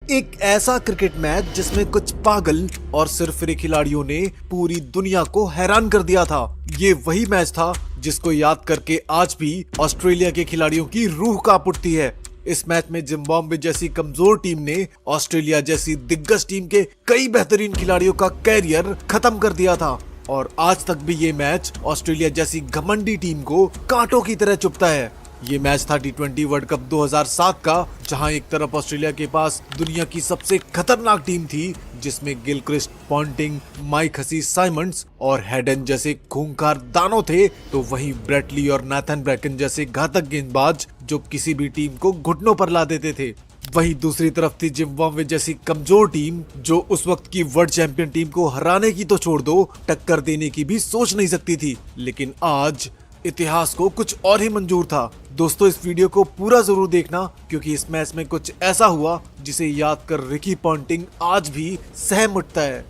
एक ऐसा cricket match जिसमें कुछ पागल और सिरफिरे खिलाड़ियों ने पूरी दुनिया को हैरान कर दिया था। ये वही मैच था जिसको याद करके आज भी ऑस्ट्रेलिया के खिलाड़ियों की रूह कांप उठती है। इस मैच में जिम्बाब्वे जैसी कमजोर टीम ने ऑस्ट्रेलिया जैसी दिग्गज टीम के कई बेहतरीन खिलाड़ियों का कैरियर खत्म कर दिया था और आज तक भी ये मैच ऑस्ट्रेलिया जैसी घमंडी टीम को कांटों की तरह चुभता है। ये मैच था टी20 वर्ल्ड कप 2007 का, जहां एक तरफ ऑस्ट्रेलिया के पास दुनिया की सबसे खतरनाक टीम थी जिसमें Gilchrist, Ponting, Mike Hussey, Symonds और हेडन जैसे खूंखार दानव थे, तो वहीं ब्रेट ली और नाथन ब्रैकन जैसे घातक गेंदबाज जो किसी भी टीम को घुटनों पर ला देते थे। वहीं दूसरी तरफ थी जिम्बाब्वे जैसी कमजोर टीम जो उस वक्त की वर्ल्ड चैंपियन टीम को हराने की तो छोड़ दो, टक्कर देने की भी सोच नहीं सकती थी। लेकिन आज इतिहास को कुछ और ही मंजूर था। दोस्तों, इस वीडियो को पूरा जरूर देखना क्योंकि इस मैच में कुछ ऐसा हुआ जिसे याद कर रिकी पॉन्टिंग आज भी सहम उठता है।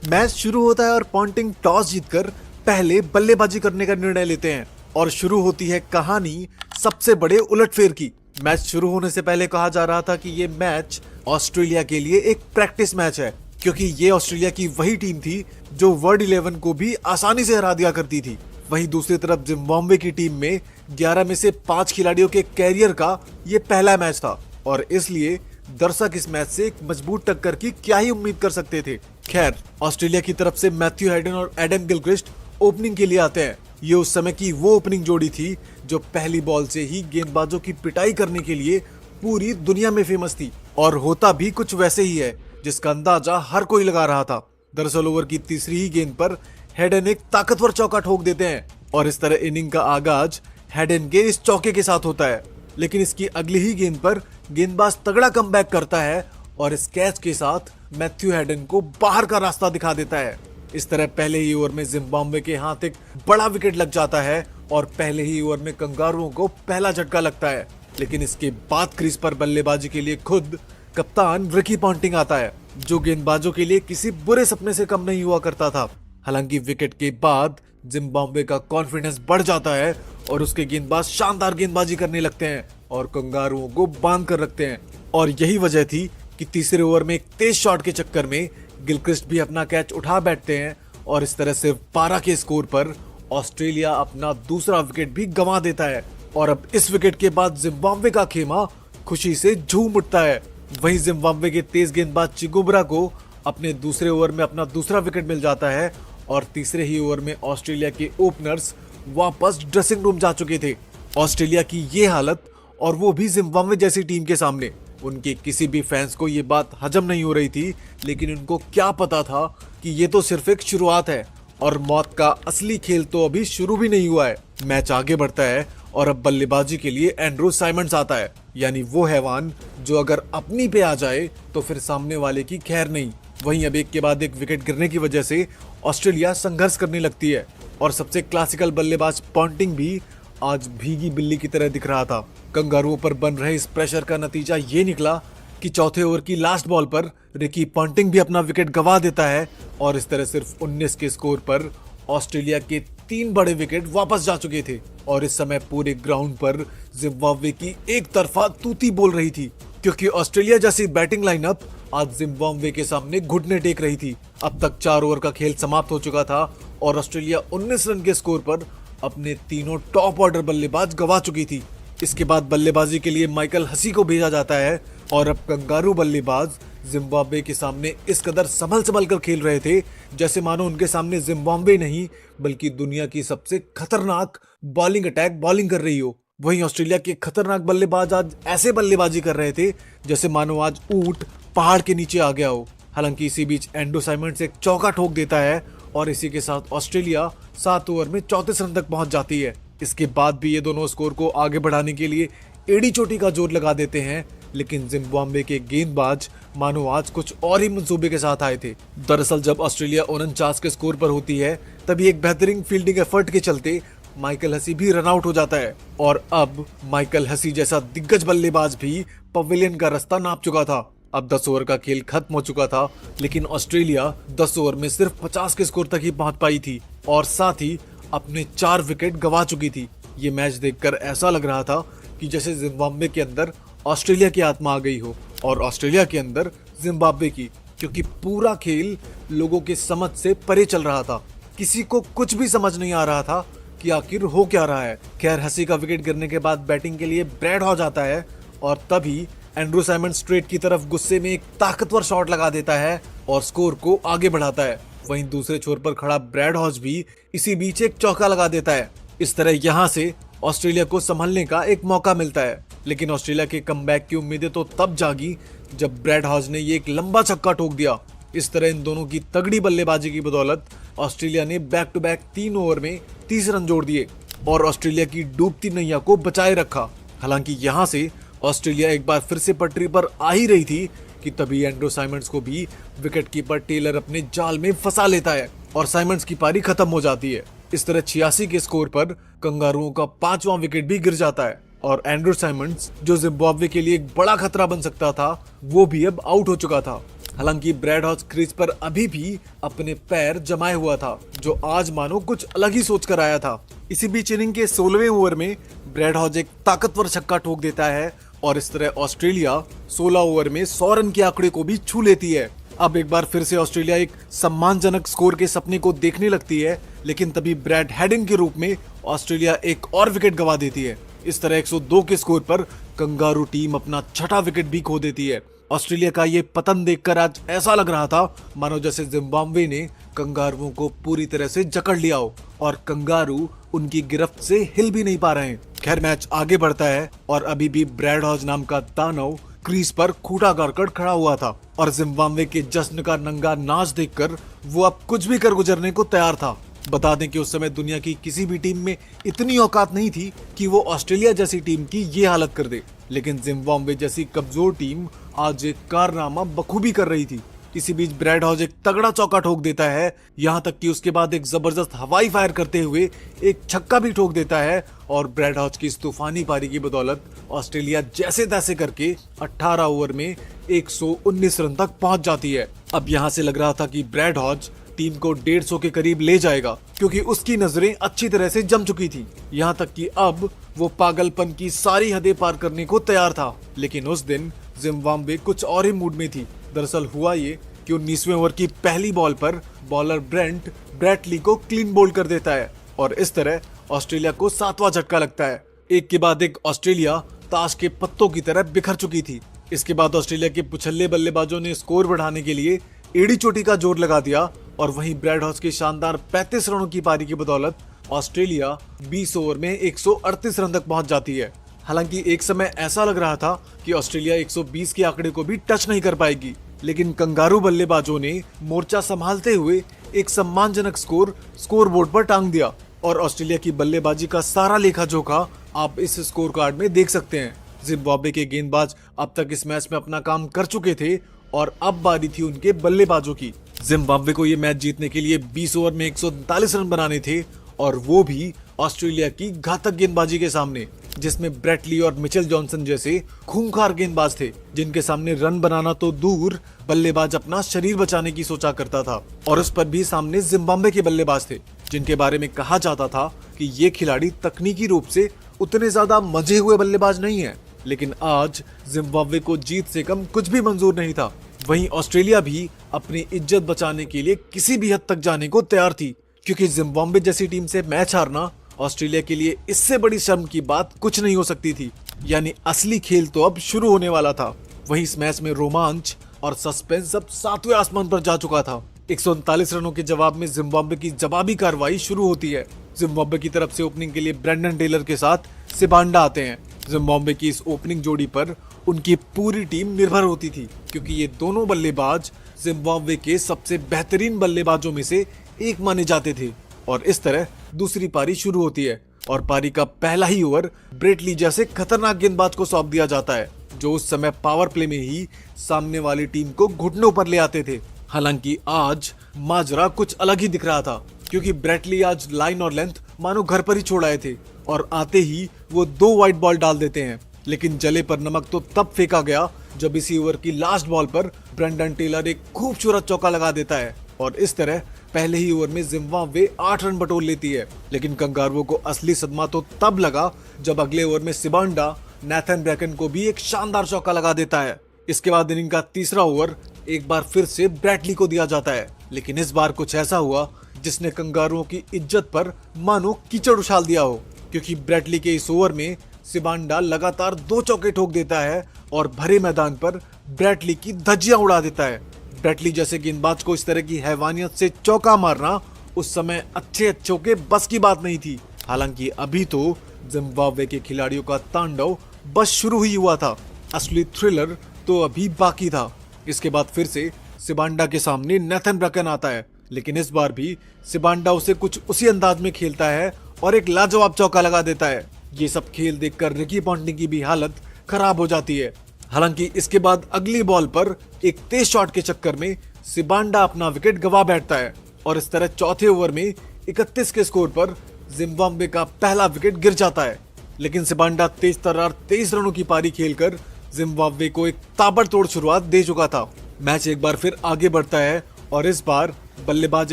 मैच शुरू होता है और पॉन्टिंग टॉस जीतकर पहले बल्लेबाजी करने का निर्णय लेते हैं और शुरू होती है कहानी सबसे बड़े उलटफेर की। मैच शुरू होने से पहले कहा जा रहा था कि ये मैच ऑस्ट्रेलिया के लिए एक प्रैक्टिस मैच है, क्योंकि ये ऑस्ट्रेलिया की वही टीम थी जो वर्ल्ड 11 को भी आसानी से हरा दिया करती थी। वहीं दूसरी तरफ जिम्बाब्वे की टीम में 11 में से 5 खिलाड़ियों के कैरियर का ये पहला मैच था और इसलिए दर्शक इस मैच से एक मजबूत टक्कर की क्या ही उम्मीद कर सकते थे। खैर, ऑस्ट्रेलिया की तरफ से मैथ्यू हेडन और एडम गिलक्रिस्ट ओपनिंग के लिए आते हैं। ये उस समय की वो ओपनिंग जोड़ी थी जो पहली बॉल से ही गेंदबाजों की पिटाई करने के लिए पूरी दुनिया में फेमस थी और होता भी कुछ वैसे ही है जिसका अंदाजा हर कोई लगा रहा था। दरअसल ओवर की तीसरी ही गेंद पर हेडन एक ताकतवर चौका ठोक देते हैं और इस तरह इनिंग का आगाज हेडन के इस चौके के साथ होता है। लेकिन इसकी अगली ही गेंद पर गेंदबाज तगड़ा कमबैक करता है और इस कैच के साथ मैथ्यू हेडन को बाहर का रास्ता दिखा देता है। इस तरह पहले ही ओवर में जिम्बाब्वे के हाथ एक बड़ा विकेट लग जाता है और पहले ही ओवर में कंगारुओं को पहला झटका लगता है। लेकिन इसके बाद क्रीज पर बल्लेबाजी के लिए खुद कप्तान रिकी पॉन्टिंग आता है, जो गेंदबाजों के लिए किसी बुरे सपने से कम नहीं हुआ करता था। हालांकि विकेट के बाद जिम्बाब्वे का कॉन्फिडेंस बढ़ जाता है और उसके गेंदबाज शानदार गेंदबाजी करने लगते हैं और कंगारुओं को बांध कर रखते हैं। और यही वजह थी कि तीसरे ओवर में एक तेज शॉट के चक्कर में गिलक्रिस्ट भी अपना कैच उठा बैठते हैं और इस तरह सिर्फ 12 के स्कोर पर ऑस्ट्रेलिया अपना दूसरा विकेट भी गंवा देता है। और अब इस विकेट के बाद जिम्बाब्वे का खेमा खुशी से झूम उठता है। वहीं जिम्बाब्वे के तेज गेंदबाज चिगुबरा को अपने दूसरे ओवर में अपना दूसरा विकेट मिल जाता है और तीसरे ही ओवर में ऑस्ट्रेलिया के ओपनर्स वापस ड्रेसिंग रूम जा चुके थे। ऑस्ट्रेलिया की ये हालत, और वो भी जिम्बाब्वे जैसी टीम के सामने, उनके किसी भी फैंस को ये बात हजम नहीं हो रही थी। लेकिन उनको क्या पता था कि ये तो सिर्फ एक शुरुआत है और मौत का असली खेल तो अभी शुरू भी नहीं हुआ है। मैच आगे बढ़ता है और अब बल्लेबाजी के लिए एंड्रू साइमंड्स आता है, यानी वो हैवान जो अगर अपनी पे आ जाए तो फिर सामने वाले की खैर नहीं। वहीं अब एक के बाद एक विकेट गिरने की वजह से ऑस्ट्रेलिया संघर्ष करने लगती है और सबसे क्लासिकल बल्लेबाज पॉन्टिंग भी आज भीगी बिल्ली की तरह दिख रहा था। कंगारुओं पर बन रहे इस प्रेशर का नतीजा ये निकला कि चौथे ओवर की लास्ट बॉल पर रिकी पॉन्टिंग भी अपना विकेट गंवा देता है और इस तरह सिर्फ 19 के स्कोर पर ऑस्ट्रेलिया के 3 बड़े विकेट वापस जा चुके थे। और इस समय पूरे ग्राउंड पर जिम्बाब्वे की एक तरफा तूती बोल रही थी, क्योंकि ऑस्ट्रेलिया जैसी बैटिंग लाइनअप आज जिम्बाब्वे के सामने घुटने टेक रही थी। अब तक 4 ओवर का खेल समाप्त हो चुका था और ऑस्ट्रेलिया 19 रन के स्कोर पर अपने तीनों टॉप ऑर्डर बल्लेबाज गंवा चुकी थी। इसके बाद बल्लेबाजी के लिए माइकल हसी को भेजा जाता है और अब कंगारू बल्लेबाज जिम्बाब्वे के सामने इस कदर संभल कर खेल रहे थे जैसे मानो उनके सामने जिम्बाब्वे नहीं बल्कि दुनिया की सबसे खतरनाक बॉलिंग अटैक बॉलिंग कर रही हो। वहीं ऑस्ट्रेलिया के खतरनाक बल्लेबाज आज ऐसे बल्लेबाजी कर रहे थे जैसे मानो आज ऊंट पहाड़ के नीचे आ गया हो। हालांकि इसी बीच एंड्रू साइमंड्स एक चौका ठोक देता है और इसी के साथ ऑस्ट्रेलिया 7 ओवर में 34 रन तक पहुंच जाती है। इसके बाद भी ये दोनों स्कोर को आगे बढ़ाने के लिए एड़ी चोटी का जोर लगा देते हैं, लेकिन जिम्बाब्वे के गेंदबाज मानो आज कुछ और ही मंसूबे के साथ आए थे। दरअसल जब ऑस्ट्रेलिया 49 के स्कोर पर होती है तभी एक बेहतरीन फील्डिंग एफर्ट के चलते माइकल हसी भी रन आउट हो जाता है और अब माइकल हसी जैसा दिग्गज बल्लेबाज भी पवेलियन का रास्ता नाप चुका था। अब 10 ओवर का खेल खत्म हो चुका था, लेकिन ऑस्ट्रेलिया 10 ओवर में सिर्फ 50 के स्कोर तक ही पहुंच पाई थी और साथ ही अपने 4 विकेट गंवा चुकी थी। ये मैच देखकर ऐसा लग रहा था कि जैसे जिम्बाब्वे के अंदर ऑस्ट्रेलिया की आत्मा आ गई हो और ऑस्ट्रेलिया के अंदर जिम्बाब्वे की, क्योंकि पूरा खेल लोगों के समझ से परे चल रहा था। किसी को कुछ भी समझ नहीं आ रहा था कि आखिर हो क्या रहा है। खैर, हसी का विकेट गिरने के बाद बैटिंग के लिए ब्रैड हॉज आता है और तभी एंड्रू साइमन स्ट्रेट की तरफ गुस्से में एक ताकतवर शॉट लगा देता है और स्कोर को आगे बढ़ाता है। वहीं दूसरे छोर पर खड़ा ब्रैड हॉज भी इसी बीच एक चौका लगा देता है। इस तरह यहाँ से ऑस्ट्रेलिया को संभलने का एक मौका मिलता है, लेकिन ऑस्ट्रेलिया के कमबैक की उम्मीदें तो तब जागी जब ब्रैड हॉज ने ये एक लंबा छक्का ठोक दिया। इस तरह इन दोनों की तगड़ी बल्लेबाजी की बदौलत ऑस्ट्रेलिया ने बैक टू बैक 3 ओवर में 30 रन जोड़ दिए और ऑस्ट्रेलिया की डूबती नैया को बचाए रखा। हालांकि यहाँ से ऑस्ट्रेलिया एक बार फिर से पटरी पर आ ही रही थी कि तभी एंड्रू साइमंड्स को भी विकेटकीपर टेलर अपने जाल में फंसा लेता है और साइमंड्स की पारी खत्म हो जाती है। इस तरह 86 के स्कोर पर कंगारुओं का 5वां विकेट भी गिर जाता है और एंड्रू साइमंड्स, जो जिम्बाब्वे के लिए एक बड़ा खतरा बन सकता था, वो भी अब आउट हो चुका था। हालांकि ब्रैड हॉज क्रीज पर अभी भी अपने पैर जमाए हुआ था, जो आज मानो कुछ अलग ही सोच कर आया था। इसी बीच इनिंग के 16वें ओवर में ब्रैड हॉज एक ताकतवर छक्का ठोक देता है और इस तरह ऑस्ट्रेलिया 16 ओवर में 100 रन के आंकड़े को भी छू लेती है। अब एक बार फिर से ऑस्ट्रेलिया एक सम्मानजनक स्कोर के सपने को देखने लगती है, लेकिन तभी ब्रैड हेडिंग के रूप में ऑस्ट्रेलिया एक और विकेट गंवा देती है। इस तरह 102 के स्कोर पर कंगारू टीम अपना 6ठा विकेट भी खो देती है। ऑस्ट्रेलिया का ये पतन देखकर आज ऐसा लग रहा था मानो जैसे जिम्बाब्वे ने कंगारुओं को पूरी तरह से जकड़ लिया हो और कंगारू उनकी गिरफ्त से हिल भी नहीं पा रहे हैं। खैर, मैच आगे बढ़ता है और अभी भी ब्रैड हॉज नाम का दानव क्रीज पर खूंटा गाड़कर खड़ा हुआ था और जिम्बाब्वे के जश्न का नंगा नाच देखकर वो अब कुछ भी कर गुजरने को तैयार था। बता दें कि उस समय दुनिया की किसी भी टीम में इतनी औकात नहीं थी कि वो ऑस्ट्रेलिया जैसी टीम की ये हालत कर दे, लेकिन जिम्बाब्वे जैसी कमजोर टीम आज एक कारनामा बखूबी कर रही थी। इसी बीच ब्रैड हॉज एक तगड़ा चौका ठोक देता है, यहाँ तक कि उसके बाद एक जबरदस्त हवाई फायर करते हुए एक छक्का भी ठोक देता है और ब्रैड हॉज की इस तूफानी पारी की बदौलत ऑस्ट्रेलिया जैसे तैसे करके 18 ओवर में 119 रन तक पहुंच जाती है। अब यहाँ से लग रहा था कि ब्रैड हॉज टीम को 150 के करीब ले जाएगा, क्योंकि उसकी नजरें अच्छी तरह से जम चुकी थी। यहाँ तक कि अब वो पागलपन की सारी हदें पार करने को तैयार था। लेकिन उस दिन जिम्बाब्वे कुछ और ही मूड में थी। दरअसल हुआ ये कि 19वें ओवर की पहली बॉल पर बॉलर ब्रेंट ब्रैटली को क्लीन बोल्ड कर देता है और इस तरह ऑस्ट्रेलिया को 7वां झटका लगता है। एक के बाद एक ऑस्ट्रेलिया ताश के पत्तों की तरह बिखर चुकी थी। इसके बाद ऑस्ट्रेलिया के पुछल्ले बल्लेबाजों ने स्कोर बढ़ाने के लिए एड़ी चोटी का जोर लगा दिया और वहीं ब्रैड हॉज की शानदार 35 रनों की पारी की बदौलत ऑस्ट्रेलिया 20 ओवर में 138 रन तक पहुंच जाती है। हालांकि एक समय ऐसा लग रहा था कि ऑस्ट्रेलिया 120 के आंकड़े को भी टच नहीं कर पाएगी, लेकिन कंगारू बल्लेबाजों ने मोर्चा संभालते हुए एक सम्मानजनक स्कोर बोर्ड पर टांग दिया और ऑस्ट्रेलिया की बल्लेबाजी का सारा लेखा जोखा आप इस स्कोर कार्ड में देख सकते हैं। जिम्बाब्वे के गेंदबाज अब तक इस मैच में अपना काम कर चुके थे और अब बारी थी उनके बल्लेबाजों की। जिम्बाब्वे को ये मैच जीतने के लिए 20 ओवर में 139 रन बनाने थे और वो भी ऑस्ट्रेलिया की घातक गेंदबाजी के सामने, जिसमें ब्रैटली और मिचेल जॉनसन जैसे खूंखार गेंदबाज थे, जिनके सामने रन बनाना तो दूर बल्लेबाज अपना शरीर बचाने की सोचा करता था। और उस पर भी सामने जिम्बाब्वे के बल्लेबाज थे, जिनके बारे में कहा जाता था कि ये खिलाड़ी तकनीकी रूप से उतने ज्यादा मजे हुए बल्लेबाज नहीं है। लेकिन आज जिम्बाब्वे को जीत से कम कुछ भी मंजूर नहीं था। वहीं ऑस्ट्रेलिया भी अपनी इज्जत बचाने के लिए किसी भी हद तक जाने को तैयार थी, क्योंकि जिम्बाब्वे जैसी टीम से मैच हारना ऑस्ट्रेलिया के लिए इससे बड़ी शर्म की बात कुछ नहीं हो सकती थी। यानी असली खेल तो अब शुरू होने वाला था। वहीं इस मैच में रोमांच और सस्पेंस अब 7वें आसमान पर जा चुका था। 139 रनों के जवाब में जिम्बाब्वे की जवाबी कार्रवाई शुरू होती है। जिम्बाब्वे की तरफ से ओपनिंग के लिए ब्रेंडन टेलर के साथ सिबांडा आते हैं। जिम्बाब्वे की इस ओपनिंग जोड़ी पर उनकी पूरी टीम निर्भर होती थी, क्योंकि ये दोनों बल्लेबाज जिम्बाब्वे के सबसे बेहतरीन बल्लेबाजों में से एक माने जाते थे। और इस तरह दूसरी पारी शुरू होती है और पारी का पहला ही ओवर ब्रेटली जैसे खतरनाक गेंदबाज को सौंप दिया जाता है, जो उस समय पावर प्ले में ही सामने वाली टीम को घुटनों पर ले आते थे। हालांकि आज माजरा कुछ अलग ही दिख रहा था, क्योंकि ब्रेटली आज लाइन और लेंथ मानो घर पर ही छोड़ आए थे और आते ही वो 2 वाइड बॉल डाल देते हैं। लेकिन जले पर नमक तो तब फेंका गया जब इसी ओवर की लास्ट बॉल पर ब्रेंडन टेलर एक खूबसूरत चौका लगा देता है और इस तरह पहले ही ओवर में जिम्बाब्वे 8 रन बटोर लेती है। लेकिन कंगारुओं को असली सदमा तो तब लगा जब अगले ओवर में सिबांडा नेथन ब्रैकन को भी एक शानदार चौका लगा देता है। इसके बाद इनिंग का तीसरा ओवर एक बार फिर से ब्रैडली को दिया जाता है, लेकिन इस बार कुछ ऐसा हुआ जिसने कंगारुओं की इज्जत पर मानो कीचड़ उछाल दिया हो, क्योंकि ब्रैडली के इस ओवर में सिबांडा लगातार 2 चौके ठोक देता है और भरे मैदान पर ब्रैडली की धज्जियां उड़ा देता है। ब्रैडली जैसे गेंदबाज को इस तरह की हैवानियत से चौका मारना उस समय अच्छों के बस की बात नहीं थी। हालांकि अभी तो जिम्बाब्वे के खिलाड़ियों का तांडव बस शुरू ही हुआ था, असली थ्रिलर तो अभी बाकी था। इसके बाद फिर से सिबांडा के सामने नेथन ब्रैकन आता है, लेकिन इस बार भी सिबांडा उसे कुछ उसी अंदाज में खेलता है और एक लाजवाब चौका लगा देता है। ये सब खेल देखकर रिकी पॉन्टिंग की भी हालत खराब हो जाती है। हालांकि इसके बाद अगली बॉल पर एक तेज शॉट के चक्कर में सिबांडा अपना विकेट गंवा बैठता है और इस तरह चौथे ओवर में 31 के स्कोर पर जिम्बाब्वे का पहला विकेट गिर जाता है। लेकिन सिबांडा तेज तर्रार 23 रनों की पारी खेलकर जिम्बाब्वे को एक ताबड़तोड़ शुरुआत दे चुका था। मैच एक बार फिर आगे बढ़ता है और इस बार बल्लेबाज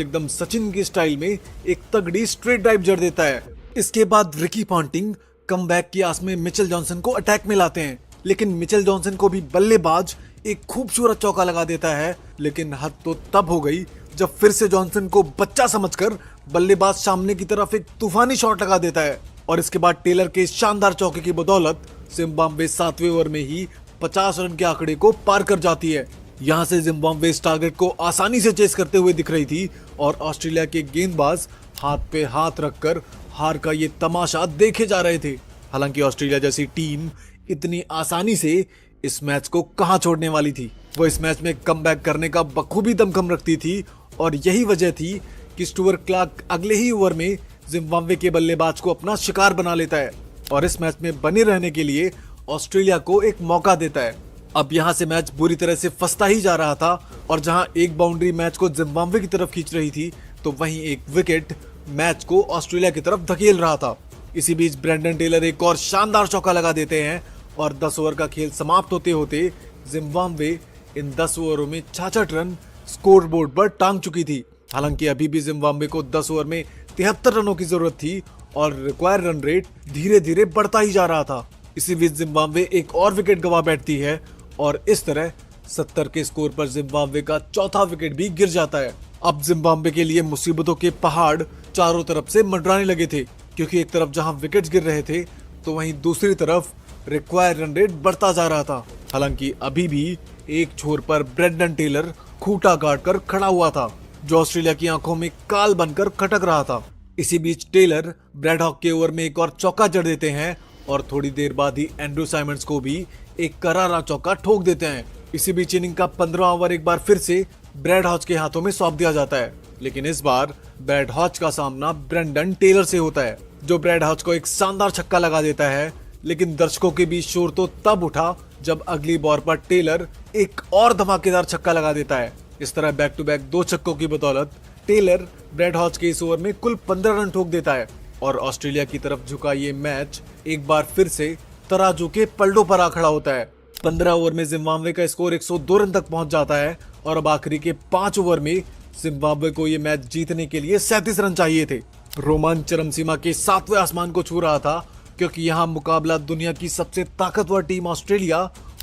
एकदम सचिन की स्टाइल में एक तगड़ी स्ट्रेट ड्राइव जड़ देता है। इसके बाद रिकी पॉन्टिंग कमबैक की आस में मिचेल जॉनसन को अटैक में लाते हैं, लेकिन मिचेल जॉनसन को भी बल्लेबाज एक खूबसूरत चौका लगा देता है। लेकिन हद तो तब हो गई जब फिर से जॉनसन को बच्चा समझकर बल्लेबाज सामने की तरफ एक तूफानी शॉट लगा देता है और इसके बाद टेलर के शानदार चौके की बदौलत जिम्बाब्वे 7वें ओवर में ही 50 रन के आंकड़े को पार कर जाती है। यहाँ से जिम्बाब्वे इस टारगेट को आसानी से चेस करते हुए दिख रही थी और ऑस्ट्रेलिया के गेंदबाज हाथ पे हाथ रखकर हार का ये तमाशा देखे जा रहे थे। हालांकि ऑस्ट्रेलिया जैसी टीम इतनी आसानी से इस मैच को कहां छोड़ने वाली थी। वो इस मैच में कमबैक करने का बखूबी दमखम रखती थी और यही वजह थी कि स्टुअर्ट क्लार्क अगले ही ओवर में जिम्बाब्वे के बल्लेबाज को अपना शिकार बना लेता है और इस मैच में बने रहने के लिए ऑस्ट्रेलिया को एक मौका देता है। अब यहाँ से मैच बुरी तरह से फंसता ही जा रहा था और जहां एक बाउंड्री मैच को जिम्बाब्वे की तरफ खींच रही थी तो वहीं एक विकेट मैच को ऑस्ट्रेलिया की तरफ धकेल रहा था। इसी बीच ब्रेंडन टेलर एक और शानदार चौका लगा देते हैं और 10 ओवर का खेल समाप्त होते होते जिम्बाब्वे इन 10 ओवरों में 66 रन स्कोर बोर्ड पर टांग चुकी थी। हालांकि अभी भी जिम्बाब्वे को 10 ओवर में 73 रनों की जरूरत थी और रिक्वायर्ड रन रेट धीरे धीरे बढ़ता ही जा रहा था। इसी बीच जिम्बाब्वे एक और विकेट गंवा बैठती है और इस तरह 70 के स्कोर पर जिम्बाब्वे का चौथा विकेट भी गिर जाता है। अब जिम्बाब्वे के लिए मुसीबतों के पहाड़ चारों तरफ से मंडराने लगे थे, क्योंकि एक तरफ जहां विकेट्स गिर रहे थे तो वहीं दूसरी तरफ रिक्वायर्ड रन रेट बढ़ता जा रहा था। हालांकि अभी भी एक छोर पर ब्रेंडन टेलर खूंटा गाड़ कर खड़ा हुआ था, जो ऑस्ट्रेलिया की आंखों में काल बनकर खटक रहा था। इसी बीच टेलर ब्रैड हॉक के ओवर में एक और चौका जड़ देते हैं और थोड़ी देर बाद ही एंड्रू साइमंड्स को भी एक करारा चौका ठोक देते हैं। इसी बीच इनिंग का 15वां ओवर एक बार फिर से ब्रैड हॉच के हाथों में सौंप दिया जाता है, लेकिन इस बार ब्रैड हॉच का सामना ब्रेंडन टेलर से होता है, जो ब्रैड हॉच को एक शानदार छक्का लगा देता है। लेकिन दर्शकों के बीच शोर तो तब उठा जब अगली बॉल पर टेलर एक और धमाकेदार छक्का लगा देता है। इस तरह बैक टू बैक 2 छक्कों की बदौलत टेलर ब्रैड हॉच के इस ओवर में कुल 15 रन ठोक देता है और ऑस्ट्रेलिया की तरफ झुका ये मैच एक बार फिर से तराजू के पलड़ों पर आ खड़ा होता है। 15 ओवर में जिम्बाब्वे का स्कोर 102 रन तक पहुंच जाता है और अब आखिरी के 5 ओवर में जिम्बाब्वे को ये मैच जीतने के लिए 37 रन चाहिए थे। रोमांच चरम सीमा के 7वें आसमान को छू रहा था, क्योंकि यहाँ मुकाबला दुनिया की सबसे ताकतवर टीम ऑस्ट्रेलिया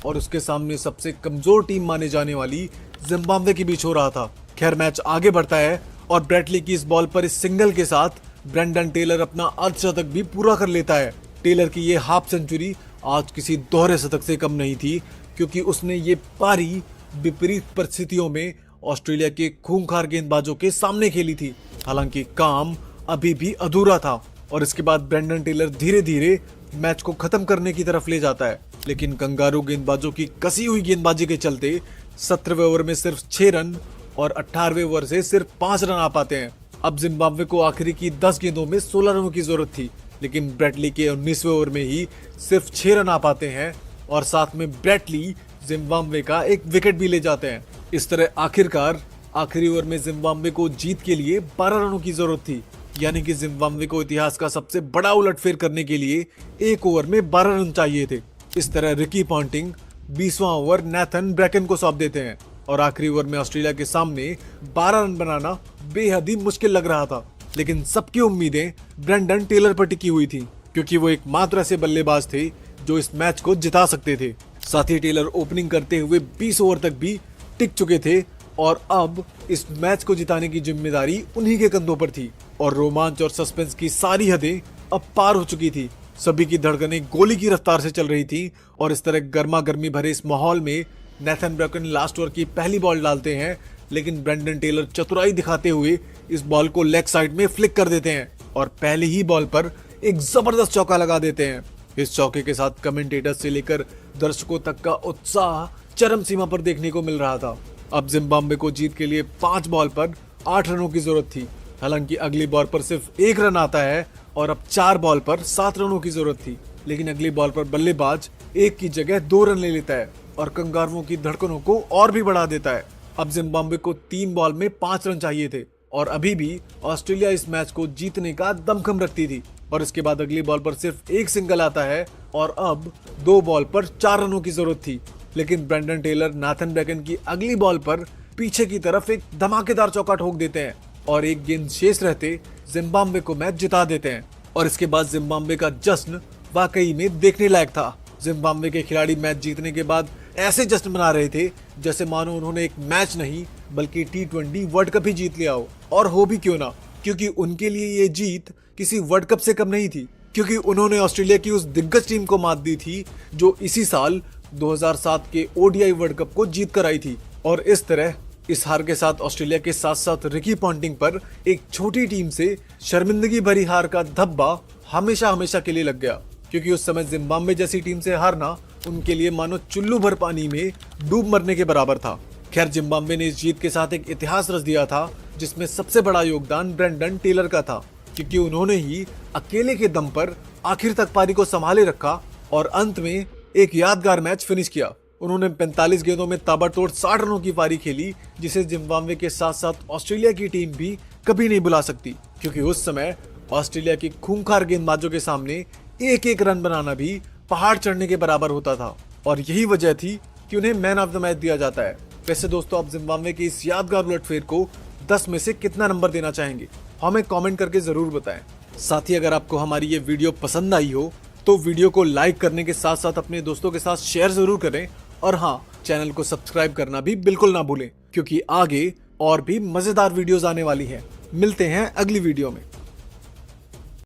और उसके सामने सबसे कमजोर टीम माने जाने वाली जिम्बाब्वे के बीच हो रहा था। खैर मैच आगे बढ़ता है और ब्रैडली की इस बॉल पर इस सिंगल के साथ ब्रेंडन टेलर अपना अर्धशतक भी पूरा कर लेता है। टेलर की ये हाफ सेंचुरी आज किसी दोहरे शतक से कम नहीं थी, क्योंकि उसने ये पारी विपरीत परिस्थितियों में ऑस्ट्रेलिया के खूंखार गेंदबाजों के सामने खेली थी। हालांकि काम अभी भी अधूरा था और इसके बाद ब्रेंडन टेलर धीरे धीरे मैच को खत्म करने की तरफ ले जाता है, लेकिन कंगारू गेंदबाजों की कसी हुई गेंदबाजी के चलते 17वें ओवर में सिर्फ 6 रन और 18वें ओवर से सिर्फ 5 रन आ पाते हैं। अब जिम्बाब्वे को आखिरी की 10 गेंदों में 16 रनों की जरूरत थी, लेकिन ब्रैडली के 19वें ओवर में ही सिर्फ 6 रन आ पाते हैं और साथ में ब्रैडली जिम्बाब्वे का एक विकेट भी ले जाते हैं। इस तरह आखिरकार आखिरी ओवर में जिम्बाब्वे को जीत के लिए 12 रनों की जरूरत थी, यानी कि जिम्बाब्वे को इतिहास का सबसे बड़ा उलटफेर करने के लिए एक ओवर में 12 रन चाहिए थे। इस तरह रिकी पॉन्टिंग 20वां ओवर नेथन ब्रैकन को सौंप देते हैं और आखिरी ओवर में ऑस्ट्रेलिया के सामने 12 रन बनाना बेहद ही मुश्किल लग रहा था। लेकिन सबकी उम्मीदें ब्रेंडन टेलर पर टिकी हुई थी, क्योंकि वो एकमात्र ऐसे बल्लेबाज थे जो इस मैच को जिता सकते थे। साथ ही टेलर ओपनिंग करते हुए 20 ओवर तक भी टिक चुके थे और अब इस मैच को जिताने की जिम्मेदारी उन्हीं के कंधों पर थी और रोमांच और सस्पेंस की सारी हदें अब पार हो चुकी थी। सभी की धड़कनें गोली की रफ्तार से चल रही थी और इस तरह गर्मा गर्मी भरे इस माहौल में नेथन ब्रैकन लास्ट ओवर की पहली बॉल डालते हैं, लेकिन ब्रेंडन टेलर चतुराई दिखाते हुए इस बॉल को लेग साइड में फ्लिक कर देते हैं और पहले ही बॉल पर एक जबरदस्त चौका लगा देते हैं। इस चौके के साथ कमेंटेटर्स से लेकर दर्शकों तक का उत्साह चरम सीमा पर देखने को मिल रहा था। अब जिम्बाब्वे को जीत के लिए 5 बॉल पर 8 रनों की जरूरत थी। हालांकि अगली बॉल पर सिर्फ 1 रन आता है और अब 4 बॉल पर 7 रनों की जरूरत थी, लेकिन अगली बॉल पर बल्लेबाज 1 की जगह 2 रन ले लेता है और कंगारुओं की धड़कनों को और भी बढ़ा देता है। अब जिम्बाब्वे को 3 बॉल में 5 रन चाहिए थे और अभी भी ऑस्ट्रेलिया इस मैच को जीतने का दमखम रखती थी और इसके बाद अगली बॉल पर सिर्फ 1 सिंगल आता है और अब 2 बॉल पर 4 रनों की जरूरत थी, लेकिन ब्रेंडन टेलर नाथन ब्रैकन की अगली बॉल पर पीछे की तरफ एक धमाकेदार चौका ठोक देते हैं और 1 गेंद शेष रहते जिम्बाब्वे को मैच जिता देते हैं। और इसके बाद जिम्बाब्वे का जश्न वाकई में देखने लायक था। जिम्बाब्वे के खिलाड़ी मैच जीतने के बाद ऐसे जश्न मना रहे थे जैसे मानो उन्होंने एक मैच नहीं बल्कि T20 वर्ल्ड कप ही जीत लिया हो। और हो भी क्यों ना, क्योंकि उनके लिए ये जीत किसी वर्ल्ड कप से कम नहीं थी, क्योंकि उन्होंने ऑस्ट्रेलिया की उस दिग्गज टीम को मात दी थी जो इसी साल 2007 के ODI वर्ल्ड कप को जीत कर आई थी। और इस तरह इस हार के साथ ऑस्ट्रेलिया के साथ साथ रिकी पॉन्टिंग पर एक छोटी टीम से शर्मिंदगी भरी हार का धब्बा हमेशा हमेशा के लिए लग गया, क्योंकि उस समय जिम्बाब्वे जैसी टीम से हारना उनके लिए मानो चुल्लू भर पानी में डूब मरने के बराबर था। खैर, जिम्बाब्वे ने इस जीत के साथ एक इतिहास रच दिया था जिसमें सबसे बड़ा योगदान ब्रेंडन टेलर का था, क्योंकि उन्होंने ही अकेले के दम पर आखिर तक पारी को संभाले रखा और अंत में एक यादगार मैच फिनिश किया। उन्होंने 45 गेंदों में ताबड़तोड़ 60 रनों की पारी खेली, जिसे जिम्बाब्वे के साथ साथ ऑस्ट्रेलिया की टीम भी कभी नहीं भुला सकती, क्योंकि उस समय ऑस्ट्रेलिया की खूंखार गेंदबाजों के सामने एक एक रन बनाना भी पहाड़ चढ़ने के बराबर होता था और यही वजह थी कि उन्हें मैन ऑफ द मैच दिया जाता है। वैसे दोस्तों, आप जिम्बाब्वे की इस यादगार उलटफेर को 10 में से कितना नंबर देना चाहेंगे, हमें कमेंट करके जरूर बताएं। साथ ही अगर आपको हमारी ये वीडियो पसंद आई हो तो वीडियो को लाइक करने के साथ साथ अपने दोस्तों के साथ शेयर जरूर करें और हाँ, चैनल को सब्सक्राइब करना भी बिल्कुल ना भूलें, क्योंकि आगे और भी मजेदार वीडियोस आने वाली हैं। मिलते हैं अगली वीडियो में।